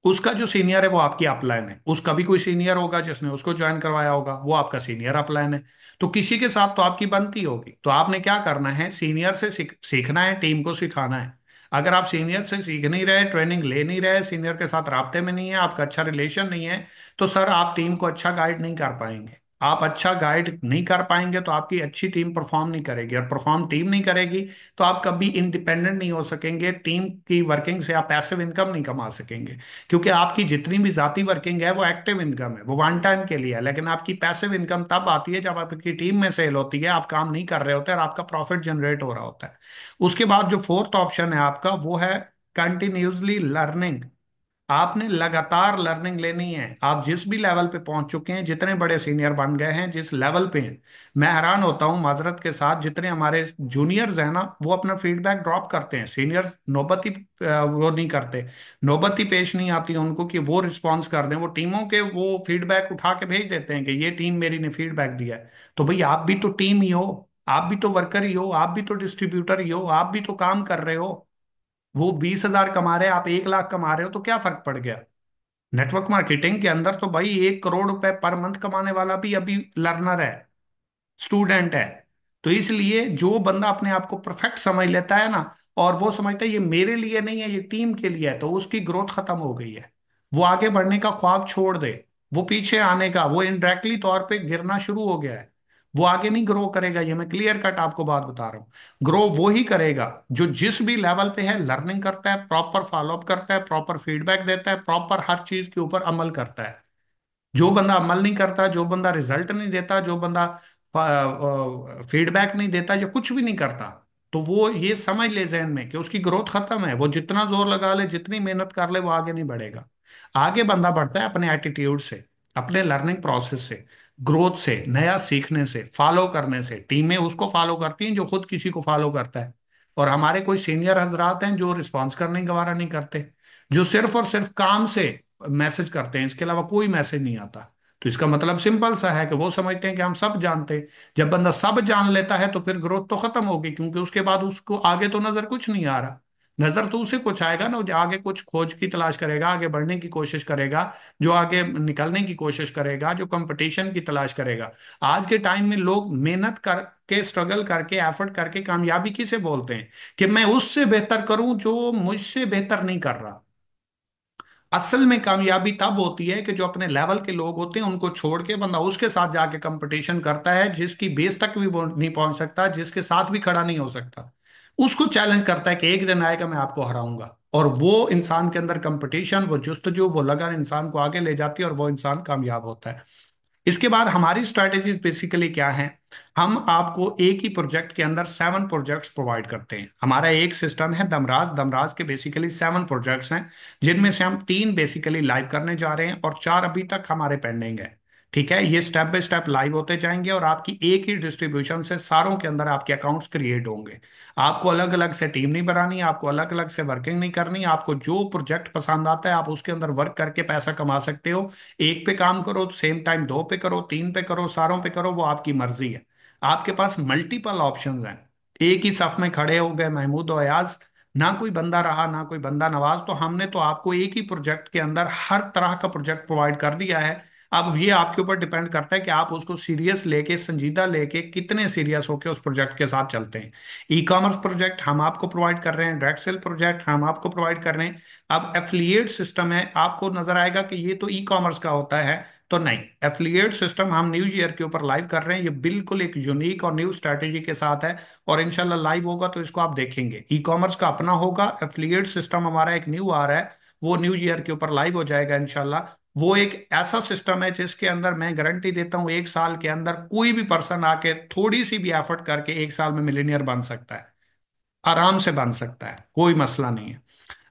उसका जो सीनियर है वो आपकी अपलाइन है। उसका भी कोई सीनियर होगा जिसने उसको ज्वाइन करवाया होगा, वो आपका सीनियर अपलाइन है। तो किसी के साथ तो आपकी बनती होगी। तो आपने क्या करना है, सीनियर से सीखना है, टीम को सिखाना है। अगर आप सीनियर से सीख नहीं रहे, ट्रेनिंग ले नहीं रहे, सीनियर के साथ राब्ते में नहीं है, आपका अच्छा रिलेशन नहीं है, तो सर आप टीम को अच्छा गाइड नहीं कर पाएंगे। आप अच्छा गाइड नहीं कर पाएंगे, तो आपकी अच्छी टीम परफॉर्म नहीं करेगी, और परफॉर्म टीम नहीं करेगी, तो आप कभी इंडिपेंडेंट नहीं हो सकेंगे। टीम की वर्किंग से आप पैसिव इनकम नहीं कमा सकेंगे, क्योंकि आपकी जितनी भी जाती वर्किंग है वो एक्टिव इनकम है, वो वन टाइम के लिए है। लेकिन आपकी पैसिव इनकम तब आती है जब आपकी टीम में सेल होती है, आप काम नहीं कर रहे होते और आपका प्रॉफिट जनरेट हो रहा होता है। उसके बाद जो फोर्थ ऑप्शन है आपका, वो है कंटिन्यूसली लर्निंग। आपने लगातार लर्निंग लेनी है। आप जिस भी लेवल पे पहुंच चुके हैं, जितने बड़े सीनियर बन गए हैं, जिस लेवल पे हैं, मैं हैरान होता हूं माजरत के साथ, जितने हमारे जूनियर्स हैं ना, वो अपना फीडबैक ड्रॉप करते हैं। सीनियर्स नौबत ही वो नहीं करते, नौबत ही पेश नहीं आती उनको कि वो रिस्पॉन्स कर दें। वो टीमों के वो फीडबैक उठा के भेज देते हैं कि ये टीम मेरी ने फीडबैक दिया है। तो भाई आप भी तो टीम ही हो, आप भी तो वर्कर ही हो, आप भी तो डिस्ट्रीब्यूटर ही हो, आप भी तो काम कर रहे हो। वो 20,000 कमा रहे हैं, आप 1 लाख कमा रहे हो, तो क्या फर्क पड़ गया? नेटवर्क मार्केटिंग के अंदर तो भाई 1 करोड़ रुपए पर मंथ कमाने वाला भी अभी लर्नर है। स्टूडेंट है। तो इसलिए जो बंदा अपने आप को परफेक्ट समझ लेता है ना, और वो समझता है ये मेरे लिए नहीं है, ये टीम के लिए है, तो उसकी ग्रोथ खत्म हो गई है। वो आगे बढ़ने का ख्वाब छोड़ दे, वो पीछे आने का, वो इनडायरेक्टली तौर पे गिरना शुरू हो गया है। वो आगे नहीं ग्रो करेगा, ये मैं क्लियर कट आपको बात बता रहा हूँ। ग्रो वो ही करेगा जो जिस भी लेवल पे है लर्निंग करता है, प्रॉपर फॉलोअप करता है, प्रॉपर फीडबैक देता है, प्रॉपर हर चीज के ऊपर अमल करता है। जो बंदा अमल नहीं करता, जो बंदा रिजल्ट नहीं देता, जो बंदा फीडबैक नहीं देता, या कुछ भी नहीं करता, तो वो ये समझ ले जहन में कि उसकी ग्रोथ खत्म है। वो जितना जोर लगा ले, जितनी मेहनत कर ले, वो आगे नहीं बढ़ेगा। आगे बंदा बढ़ता है अपने एटीट्यूड से, अपने लर्निंग प्रोसेस से, ग्रोथ से, नया सीखने से, फॉलो करने से। टीमें उसको फॉलो करती हैं जो खुद किसी को फॉलो करता है। और हमारे कोई सीनियर हजरात हैं जो रिस्पॉन्स करने का गवारा नहीं करते, जो सिर्फ और सिर्फ काम से मैसेज करते हैं, इसके अलावा कोई मैसेज नहीं आता। तो इसका मतलब सिंपल सा है कि वो समझते हैं कि हम सब जानते हैं। जब बंदा सब जान लेता है तो फिर ग्रोथ तो खत्म होगी, क्योंकि उसके बाद उसको आगे तो नजर कुछ नहीं आ रहा। नजर तो उसे कुछ आएगा ना, जो आगे कुछ खोज की तलाश करेगा, आगे बढ़ने की कोशिश करेगा, जो आगे निकलने की कोशिश करेगा, जो कंपटीशन की तलाश करेगा। आज के टाइम में लोग मेहनत करके, स्ट्रगल करके, एफर्ट करके कामयाबी किसे बोलते हैं? कि मैं उससे बेहतर करूं जो मुझसे बेहतर नहीं कर रहा। असल में कामयाबी तब होती है कि जो अपने लेवल के लोग होते हैं उनको छोड़ के बंदा उसके साथ जाके कंपटीशन करता है, जिसकी बेस तक भी वो नहीं पहुंच सकता, जिसके साथ भी खड़ा नहीं हो सकता। उसको चैलेंज करता है कि एक दिन आएगा मैं आपको हराऊंगा। और वो इंसान के अंदर कंपटीशन, वो जुस्तजू, वो लगन इंसान को आगे ले जाती है, और वो इंसान कामयाब होता है। इसके बाद हमारी स्ट्रैटेजीज बेसिकली क्या हैं? हम आपको एक ही प्रोजेक्ट के अंदर 7 प्रोजेक्ट्स प्रोवाइड करते हैं। हमारा एक सिस्टम है दमराज। दमराज के बेसिकली 7 प्रोजेक्ट्स हैं, जिनमें से हम 3 बेसिकली लाइव करने जा रहे हैं और 4 अभी तक हमारे पेंडिंग है। ठीक है, ये स्टेप बाय स्टेप लाइव होते जाएंगे, और आपकी एक ही डिस्ट्रीब्यूशन से सारों के अंदर आपके अकाउंट्स क्रिएट होंगे। आपको अलग अलग से टीम नहीं बनानी, आपको अलग अलग से वर्किंग नहीं करनी। आपको जो प्रोजेक्ट पसंद आता है आप उसके अंदर वर्क करके पैसा कमा सकते हो। एक पे काम करो, सेम टाइम 2 पे करो, 3 पे करो, सारों पे करो, वो आपकी मर्जी है। आपके पास मल्टीपल ऑप्शंस हैं। एक ही सफ में खड़े हो गए महमूद और अयाज, ना कोई बंदा रहा ना कोई बंदा नवाज, तो हमने तो आपको एक ही प्रोजेक्ट के अंदर हर तरह का प्रोजेक्ट प्रोवाइड कर दिया है। अब ये आपके ऊपर डिपेंड करता है कि आप उसको सीरियस लेके, संजीदा लेके, कितने सीरियस होके उस प्रोजेक्ट के साथ चलते हैं। ई कॉमर्स प्रोजेक्ट हम आपको प्रोवाइड कर रहे हैं, डायरेक्ट सेल प्रोजेक्ट हम आपको प्रोवाइड कर रहे हैं। अब एफिलिएट सिस्टम है, आपको नजर आएगा कि ये तो ई कॉमर्स का होता है, तो नहीं। एफिलिएट सिस्टम हम न्यू ईयर के ऊपर लाइव कर रहे हैं। ये बिल्कुल एक यूनिक और न्यू स्ट्रैटेजी के साथ है, और इंशाल्लाह लाइव होगा तो इसको आप देखेंगे। ई कॉमर्स का अपना होगा, एफिलिएट सिस्टम हमारा एक न्यू आ रहा है, वो न्यू ईयर के ऊपर लाइव हो जाएगा इंशाल्लाह। वो एक ऐसा सिस्टम है जिसके अंदर मैं गारंटी देता हूँ 1 साल के अंदर कोई भी पर्सन आके थोड़ी सी भी एफर्ट करके 1 साल में मिलीनियर बन सकता है। आराम से बन सकता है, कोई मसला नहीं है।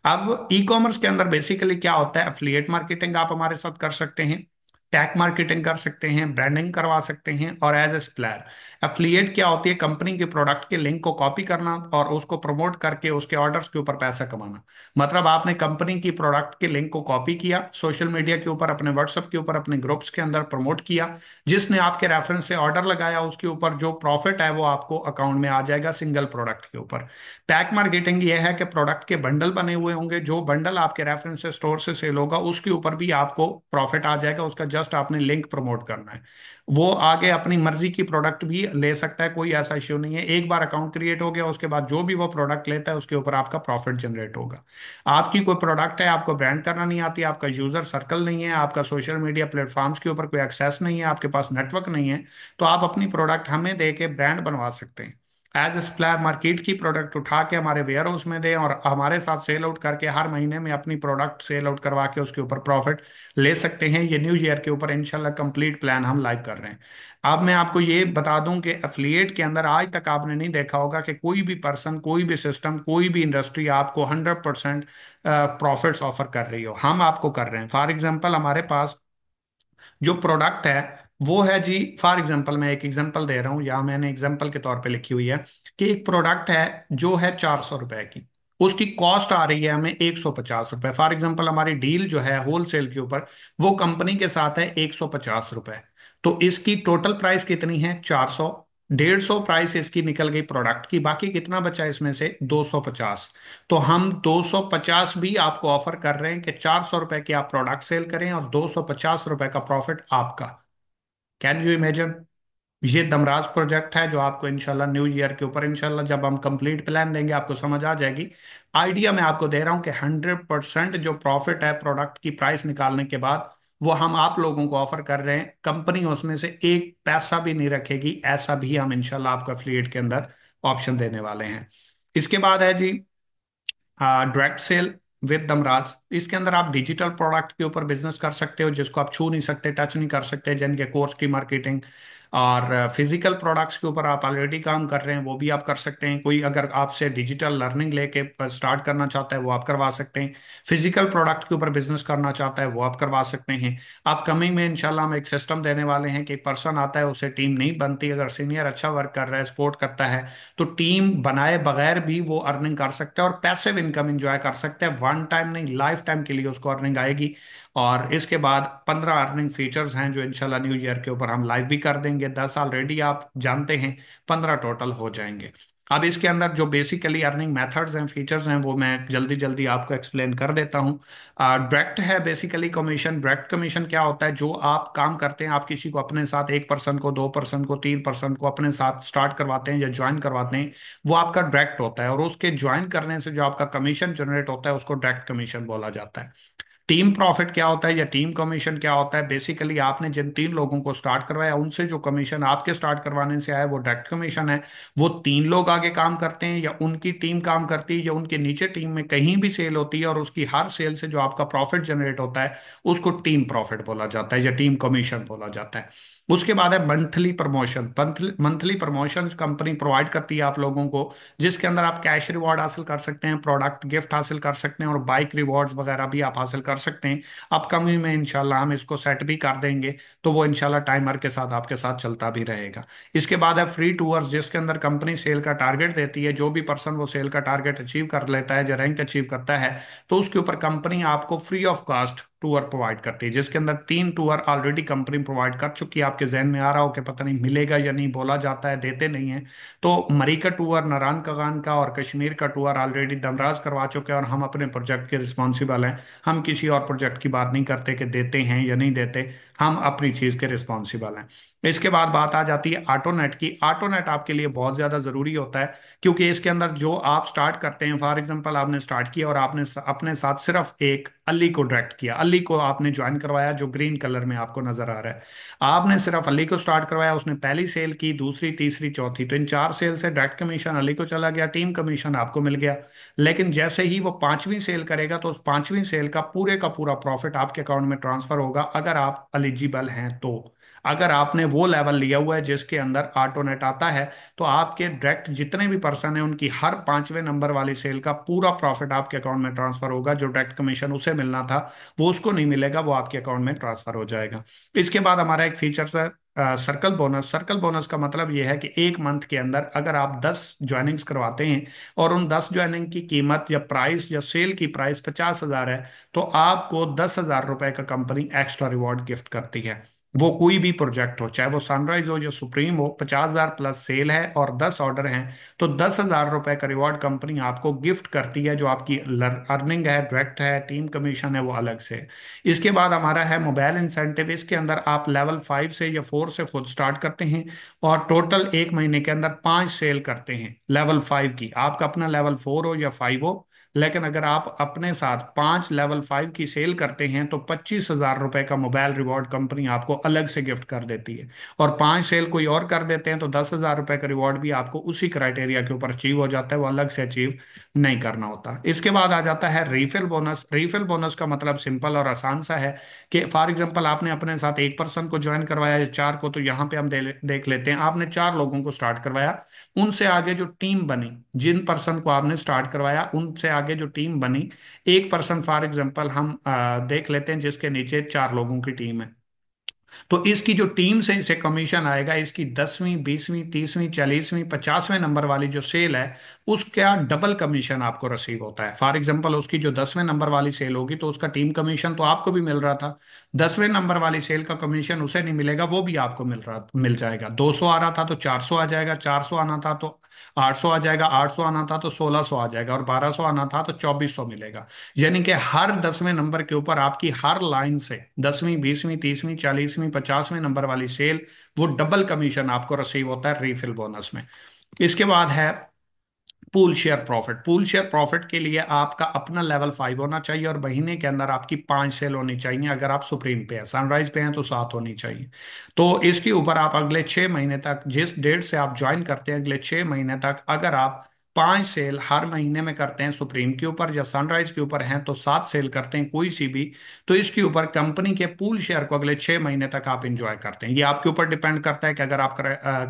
अब ई कॉमर्स के अंदर बेसिकली क्या होता है? एफिलिएट मार्केटिंग आप हमारे साथ कर सकते हैं, टैग मार्केटिंग कर सकते हैं, ब्रांडिंग करवा सकते हैं, और एज ए सप्लायर। एफिलिएट क्या होती है? कंपनी के प्रोडक्ट के लिंक को कॉपी करना और उसको प्रमोट करके उसके ऑर्डर्स के ऊपर पैसा कमाना। मतलब आपने कंपनी की प्रोडक्ट के लिंक को कॉपी किया, सोशल मीडिया के ऊपर, अपने व्हाट्सएप के ऊपर, अपने ग्रुप्स के अंदर प्रमोट किया, जिसने आपके रेफरेंस से ऑर्डर लगाया, उसके ऊपर जो प्रॉफिट है वो आपको अकाउंट में आ जाएगा सिंगल प्रोडक्ट के ऊपर। टैग मार्केटिंग ये है कि प्रोडक्ट के बंडल बने हुए होंगे, जो बंडल आपके रेफरेंस से स्टोर से सेल होगा उसके ऊपर भी आपको प्रॉफिट आ जाएगा, उसका जस्ट आपने लिंक प्रमोट करना है। वो आगे अपनी मर्जी की प्रोडक्ट भी ले सकता है, कोई ऐसा इश्यू नहीं है। एक बार अकाउंट क्रिएट हो गया, उसके बाद जो भी वो प्रोडक्ट लेता है उसके ऊपर आपका प्रॉफिट जनरेट होगा। आपकी कोई प्रोडक्ट है, आपको ब्रांड करना नहीं आती, आपका यूजर सर्कल नहीं है, आपका सोशल मीडिया प्लेटफॉर्म्स के ऊपर कोई एक्सेस नहीं है, आपके पास नेटवर्क नहीं है, तो आप अपनी प्रोडक्ट हमें दे के ब्रांड बनवा सकते हैं। एज ए सप्लायर मार्केट की प्रोडक्ट उठा के हमारे वेयर हाउस में दें, और हमारे साथ सेल आउट करके हर महीने में अपनी प्रोडक्ट सेल आउट करवा के उसके ऊपर प्रॉफिट ले सकते हैं। ये न्यू ईयर के ऊपर इंशाल्लाह कंप्लीट प्लान हम लाइव कर रहे हैं। अब मैं आपको ये बता दूं कि एफिलिएट के अंदर आज तक आपने नहीं देखा होगा कि कोई भी पर्सन, कोई भी सिस्टम, कोई भी इंडस्ट्री आपको 100% प्रॉफिट्स ऑफर कर रही हो। हम आपको कर रहे हैं। फॉर एग्जाम्पल हमारे पास जो प्रोडक्ट है वो है जी, फॉर एग्जांपल मैं एक एग्जांपल दे रहा हूँ, या मैंने एग्जांपल के तौर पे लिखी हुई है कि एक प्रोडक्ट है जो है 400 रुपए की, उसकी कॉस्ट आ रही है हमें 150 रुपए। फॉर एग्जांपल हमारी डील जो है होलसेल के ऊपर, वो कंपनी के साथ है 150 रुपए। तो इसकी टोटल प्राइस कितनी है? 400। 150 प्राइस इसकी निकल गई प्रोडक्ट की, बाकी कितना बचा इसमें से? 250। तो हम 250 भी आपको ऑफर कर रहे हैं कि 400 रुपए की आप प्रोडक्ट सेल करें और 250 रुपए का प्रॉफिट आपका। Can you imagine? ये दमराज प्रोजेक्ट है जो आपको इंशाल्लाह न्यू ईयर के ऊपर, इंशाल्लाह जब हम कंप्लीट प्लान देंगे आपको समझ आ जाएगी। आइडिया मैं आपको दे रहा हूँ कि 100% जो प्रॉफिट है प्रोडक्ट की प्राइस निकालने के बाद, वो हम आप लोगों को ऑफर कर रहे हैं। कंपनी उसमें से एक पैसा भी नहीं रखेगी, ऐसा भी हम इंशाल्लाह आपको एफिलिएट के अंदर ऑप्शन देने वाले हैं। इसके बाद है जी डायरेक्ट सेल विद दमराज। इसके अंदर आप डिजिटल प्रोडक्ट के ऊपर बिजनेस कर सकते हो जिसको आप छू नहीं सकते, टच नहीं कर सकते, जिनके कोर्स की मार्केटिंग। और फिजिकल प्रोडक्ट्स के ऊपर आप ऑलरेडी काम कर रहे हैं, वो भी आप कर सकते हैं। कोई अगर आपसे डिजिटल लर्निंग लेके स्टार्ट करना चाहता है वो आप करवा सकते हैं। फिजिकल प्रोडक्ट के ऊपर बिजनेस करना चाहता है वो आप करवा सकते हैं। अपकमिंग में इंशाल्लाह हम एक सिस्टम देने वाले हैं कि एक पर्सन आता है, उससे टीम नहीं बनती, अगर सीनियर अच्छा वर्क कर रहा है, सपोर्ट करता है, तो टीम बनाए बगैर भी वो अर्निंग कर सकता है और पैसिव इनकम एंजॉय कर सकता है। वन टाइम नहीं, लाइफ टाइम के लिए उसको अर्निंग आएगी। और इसके बाद 15 अर्निंग फीचर्स हैं जो इंशाल्लाह न्यू ईयर के ऊपर हम लाइव भी कर देंगे। 10 ऑलरेडी आप जानते हैं, 15 टोटल हो जाएंगे। अब इसके अंदर जो बेसिकली अर्निंग मेथड्स हैं, फीचर्स हैं, वो मैं जल्दी जल्दी आपको एक्सप्लेन कर देता हूँ। डायरेक्ट है बेसिकली कमीशन। डायरेक्ट कमीशन क्या होता है? जो आप काम करते हैं, आप किसी को अपने साथ, एक पर्सन को, दो पर्सन को, तीन पर्सन को अपने साथ स्टार्ट करवाते हैं या ज्वाइन करवाते हैं, वो आपका डायरेक्ट होता है। और उसके ज्वाइन करने से जो आपका कमीशन जनरेट होता है उसको डायरेक्ट कमीशन बोला जाता है। टीम प्रॉफिट क्या होता है या टीम कमीशन क्या होता है? बेसिकली आपने जिन 3 लोगों को स्टार्ट करवाया उनसे जो कमीशन आपके स्टार्ट करवाने से आया वो डायरेक्ट कमीशन है। वो 3 लोग आगे काम करते हैं या उनकी टीम काम करती है या उनके नीचे टीम में कहीं भी सेल होती है और उसकी हर सेल से जो आपका प्रॉफिट जनरेट होता है उसको टीम प्रॉफिट बोला जाता है या टीम कमीशन बोला जाता है। उसके बाद है monthly promotion. Monthly promotion company provide करती है आप लोगों को, जिसके अंदर आप कैश रिवॉर्ड हासिल कर सकते हैं, प्रोडक्ट गिफ्ट हासिल कर सकते हैं और बाइक रिवॉर्ड्स वगैरह भी आप हासिल कर सकते हैं। अपकमिंग में इंशाल्लाह हम इसको सेट भी कर देंगे, तो वो इंशाल्लाह टाइमर के साथ आपके साथ चलता भी रहेगा। इसके बाद है फ्री टूर्स, जिसके अंदर कंपनी सेल का टारगेट देती है। जो भी पर्सन वो सेल का टारगेट अचीव कर लेता है, जो रैंक अचीव करता है, तो उसके ऊपर कंपनी आपको free of cost tour provide करती है, जिसके अंदर 3 टूर ऑलरेडी कंपनी प्रोवाइड कर चुकी है। आपके जहन में आ रहा हो कि पता नहीं मिलेगा या नहीं, बोला जाता है देते नहीं है। तो मरी का टूर, नारायण कगान का और कश्मीर का टूर ऑलरेडी दमराज करवा चुके हैं और हम अपने प्रोजेक्ट के रिस्पॉन्सिबल हैं। हम किसी और प्रोजेक्ट की बात नहीं करते कि देते हैं या नहीं देते, हम अपनी चीज़ के रिस्पॉन्सिबल हैं। इसके बाद बात आ जाती है ऑटोनेट की। ऑटोनेट आपके लिए बहुत ज़्यादा ज़रूरी होता है, क्योंकि इसके अंदर जो आप स्टार्ट करते हैं, फॉर एग्जांपल आपने स्टार्ट किया और आपने अपने साथ सिर्फ एक अली को डायरेक्ट किया, अली को आपने ज्वाइन करवाया जो ग्रीन कलर में आपको नजर आ रहा है। आपने सिर्फ अली को स्टार्ट करवाया, उसने पहली सेल की, दूसरी, तीसरी, चौथी, तो इन 4 सेल से डायरेक्ट कमीशन अली को चला गया, टीम कमीशन आपको मिल गया। लेकिन जैसे ही वो 5वीं सेल करेगा तो उस 5वीं सेल का पूरा प्रॉफिट आपके अकाउंट में ट्रांसफर होगा, अगर आप एलिजिबल हैं तो। अगर आपने वो लेवल लिया हुआ है जिसके अंदर ऑटोनेट आता है, तो आपके डायरेक्ट जितने भी पर्सन है उनकी हर 5वें नंबर वाली सेल का पूरा प्रॉफिट आपके अकाउंट में ट्रांसफर होगा। जो डायरेक्ट कमीशन उसे मिलना था वो उसको नहीं मिलेगा, वो आपके अकाउंट में ट्रांसफर हो जाएगा। इसके बाद हमारा एक फीचर है सर्कल बोनस। सर्कल बोनस का मतलब यह है कि एक मंथ के अंदर अगर आप 10 ज्वाइनिंग्स करवाते हैं और उन 10 ज्वाइनिंग की कीमत या प्राइस या सेल की प्राइस 50,000 है, तो आपको 10,000 रुपए का कंपनी एक्स्ट्रा रिवॉर्ड गिफ्ट करती है। वो कोई भी प्रोजेक्ट हो, चाहे वो सनराइज हो या सुप्रीम हो, 50,000 प्लस सेल है और 10 ऑर्डर हैं, तो 10,000 रुपए का रिवॉर्ड कंपनी आपको गिफ्ट करती है। जो आपकी अर्निंग है, डायरेक्ट है, टीम कमीशन है, वो अलग से है। इसके बाद हमारा है मोबाइल इंसेंटिव। इसके अंदर आप लेवल 5 से या 4 से खुद स्टार्ट करते हैं और टोटल एक महीने के अंदर 5 सेल करते हैं लेवल 5 की। आपका अपना लेवल 4 हो या 5 हो, लेकिन अगर आप अपने साथ 5 लेवल 5 की सेल करते हैं तो 25,000 रुपए का मोबाइल रिवॉर्ड कंपनी आपको अलग से गिफ्ट कर देती है। और 5 सेल कोई और कर देते हैं तो 10,000 रुपए का रिवॉर्ड भी आपको उसी क्राइटेरिया के ऊपर अचीव हो जाता है, वो अलग से अचीव नहीं करना होता। इसके बाद आ जाता है रीफिल बोनस। रीफिल बोनस का मतलब सिंपल और आसान सा है कि फॉर एग्जांपल आपने अपने साथ एक पर्सन को ज्वाइन करवाया या 4 को, तो यहाँ पे हम देख लेते हैं, आपने 4 लोगों को स्टार्ट करवाया, उनसे आगे जो टीम बनी, जिन पर्सन को आपने स्टार्ट करवाया उनसे आगे जो टीम बनी, एक पर्सन फॉर एग्जांपल हम देख लेते हैं जिसके नीचे 4 लोगों की टीम है, तो इसकी जो टीम से इसे कमीशन आएगा, इसकी 10वीं, 20वीं, 30वीं, 40वीं, 50वें नंबर वाली जो सेल है उसका डबल कमीशन आपको रिसीव होता है। फॉर एग्जांपल उसकी जो 10वें नंबर वाली सेल होगी तो उसका टीम कमीशन तो आपको भी मिल रहा था, 10वें नंबर वाली सेल का कमीशन उसे नहीं मिलेगा, वो भी आपको मिल जाएगा। 200 आ रहा था तो 400 आ जाएगा, 400 आना था तो 800 आ जाएगा, 800 आना था तो 1600 आ जाएगा और 1200 आना था तो 2400 मिलेगा। यानी कि हर 10वें नंबर के ऊपर आपकी हर लाइन से 10वीं, 20वीं, 30वीं, 40वीं 40वीं 50वें नंबर वाली सेल, वो डबल कमीशन आपको रिसीव होता है रीफिल बोनस में। इसके बाद है pool share profit. Pool share profit के लिए आपका अपना लेवल 5 होना चाहिए और महीने के अंदर आपकी 5 सेल होनी चाहिए। अगर आप सुप्रीम पे है, सनराइज पे हैं तो 7 होनी चाहिए। तो इसके ऊपर आप अगले 6 महीने तक, जिस डेट से आप ज्वाइन करते हैं, अगले 6 महीने तक अगर आप 5 सेल हर महीने में करते हैं सुप्रीम के ऊपर या सनराइज के ऊपर हैं, तो 7 सेल करते हैं कोई सी भी, तो इसके ऊपर कंपनी के पूल शेयर को अगले 6 महीने तक आप इंजॉय करते हैं। ये आपके ऊपर डिपेंड करता है कि अगर आप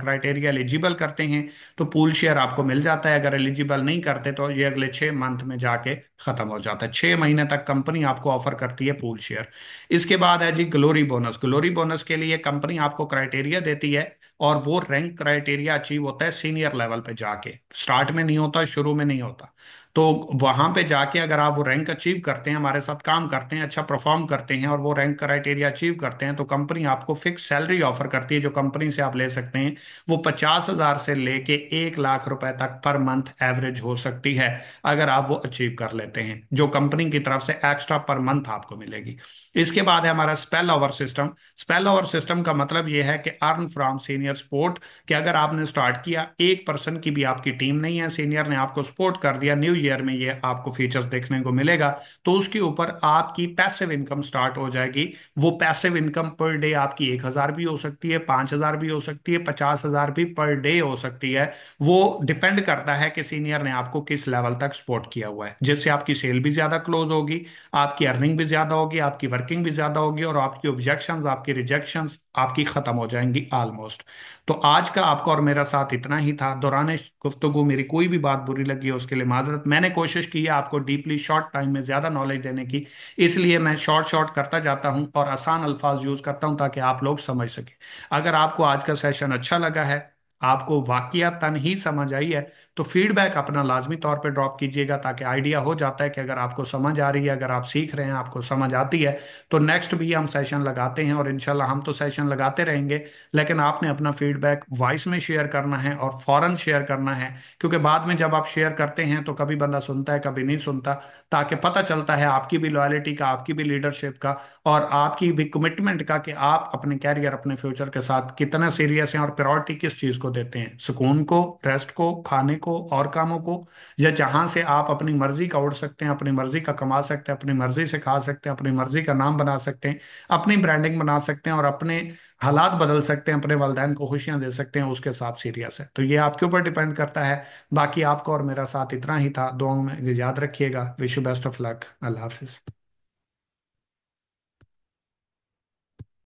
क्राइटेरिया एलिजिबल करते हैं तो पूल शेयर आपको मिल जाता है, अगर एलिजिबल नहीं करते तो ये अगले 6 मंथ में जाके खत्म हो जाता है। 6 महीने तक कंपनी आपको ऑफर करती है पूल शेयर। इसके बाद है जी ग्लोरी बोनस। ग्लोरी बोनस के लिए कंपनी आपको क्राइटेरिया देती है और वो रैंक क्राइटेरिया अचीव होता है सीनियर लेवल पे जाके, स्टार्ट में नहीं होता, शुरू में नहीं होता। तो वहां पे जाके अगर आप वो रैंक अचीव करते हैं, हमारे साथ काम करते हैं, अच्छा परफॉर्म करते हैं और वो रैंक क्राइटेरिया अचीव करते हैं, तो कंपनी आपको फिक्स सैलरी ऑफर करती है जो कंपनी से आप ले सकते हैं। वो 50,000 से लेके 1 लाख रुपए तक पर मंथ एवरेज हो सकती है, अगर आप वो अचीव कर लेते हैं, जो कंपनी की तरफ से एक्स्ट्रा पर मंथ आपको मिलेगी। इसके बाद है हमारा spell over system. Spell over system का मतलब यह है कि अर्न फ्रॉम सीनियर सपोर्ट, कि अगर आपने स्टार्ट किया, एक पर्सन की भी आपकी टीम नहीं है, सीनियर ने आपको सपोर्ट कर दिया, न्यू ईयर में ये आपको फीचर्स देखने को मिलेगा, तो उसके ऊपर आपकी पैसिव इनकम स्टार्ट हो जाएगी। वो पैसिव इनकम पर डे आपकी 1,000 भी हो सकती है, 5,000 भी हो सकती है, 50,000 भी पर डे हो सकती है। वो डिपेंड करता है कि सीनियर ने आपको किस लेवल तक सपोर्ट किया हुआ है, जिससे आपकी सेल भी ज्यादा क्लोज होगी, आपकी अर्निंग भी ज्यादा होगी, आपकी वर्किंग भी ज्यादा होगी और आपकी ऑब्जेक्शंस, आपकी रिजेक्शंस आपकी खत्म हो जाएंगी ऑलमोस्ट। तो आज का आपका और मेरा साथ इतना ही था। दौरान गुफ्तगू मेरी कोई भी बात बुरी लगी है उसके लिए माजरत। मैंने कोशिश की है आपको डीपली शॉर्ट टाइम में ज्यादा नॉलेज देने की, इसलिए मैं शॉर्ट शॉर्ट करता जाता हूं और आसान अल्फाज यूज करता हूं ताकि आप लोग समझ सके। अगर आपको आज का सेशन अच्छा लगा है, आपको वाकयातन ही समझ आई है, तो फीडबैक अपना लाजमी तौर पे ड्रॉप कीजिएगा, ताकि आइडिया हो जाता है कि अगर आपको समझ आ रही है, अगर आप सीख रहे हैं, आपको समझ आती है, तो नेक्स्ट भी हम सेशन लगाते हैं और इंशाल्लाह हम तो सेशन लगाते रहेंगे। लेकिन आपने अपना फीडबैक वॉइस में शेयर करना है और फौरन शेयर करना है, क्योंकि बाद में जब आप शेयर करते हैं तो कभी बंदा सुनता है, कभी नहीं सुनता, ताकि पता चलता है आपकी भी लॉयल्टी का, आपकी भी लीडरशिप का और आपकी भी कमिटमेंट का, कि आप अपने कैरियर, अपने फ्यूचर के साथ कितना सीरियस हैं और प्रायोरिटी किस चीज को देते हैं, सुकून को, रेस्ट को, खाने को और कामों को, या जहां से आप अपनी मर्जी का उड़ सकते हैं, अपनी मर्जी का कमा सकते हैं, अपनी मर्जी से खा सकते हैं, अपनी मर्जी का नाम बना सकते हैं, अपनी ब्रांडिंग बना सकते हैं और अपने हालात बदल सकते हैं, अपने वालिदैन को खुशियां दे सकते हैं, उसके साथ सीरियस है। तो ये आपके ऊपर डिपेंड करता है। बाकी आपका और मेरा साथ इतना ही था। दुआओं में याद रखिएगा। Wish you best of luck. Allah Hafiz.